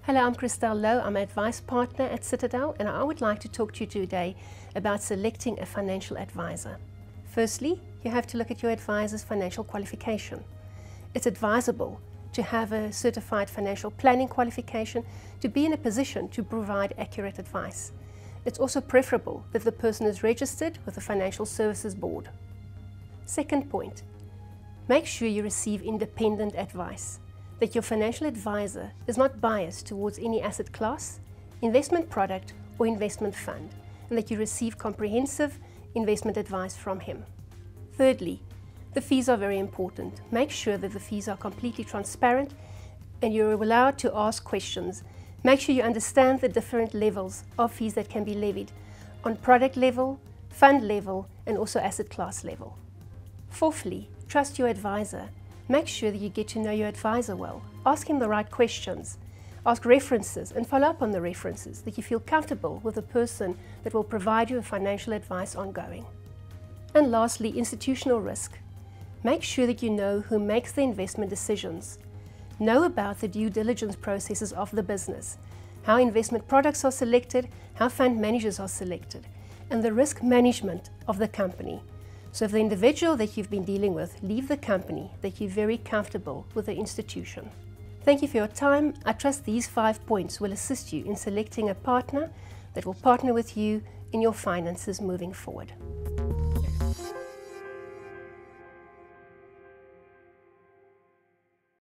Hello, I'm Christelle Lowe. I'm an advice partner at Citadel, and I would like to talk to you today about selecting a financial advisor. Firstly, you have to look at your advisor's financial qualification. It's advisable to have a certified financial planning qualification to be in a position to provide accurate advice. It's also preferable that the person is registered with the Financial Services Board. Second point, make sure you receive independent advice, that your financial advisor is not biased towards any asset class, investment product or investment fund, and that you receive comprehensive investment advice from him. Thirdly, the fees are very important. Make sure that the fees are completely transparent and you're allowed to ask questions. Make sure you understand the different levels of fees that can be levied on product level, fund level, and also asset class level. Fourthly, trust your advisor. Make sure that you get to know your advisor well. Ask him the right questions. Ask references and follow up on the references, that you feel comfortable with the person that will provide you with financial advice ongoing. And lastly, institutional risk. Make sure that you know who makes the investment decisions. Know about the due diligence processes of the business, how investment products are selected, how fund managers are selected, and the risk management of the company. So if the individual that you've been dealing with leave the company, that you're very comfortable with the institution. Thank you for your time. I trust these 5 points will assist you in selecting a partner that will partner with you in your finances moving forward.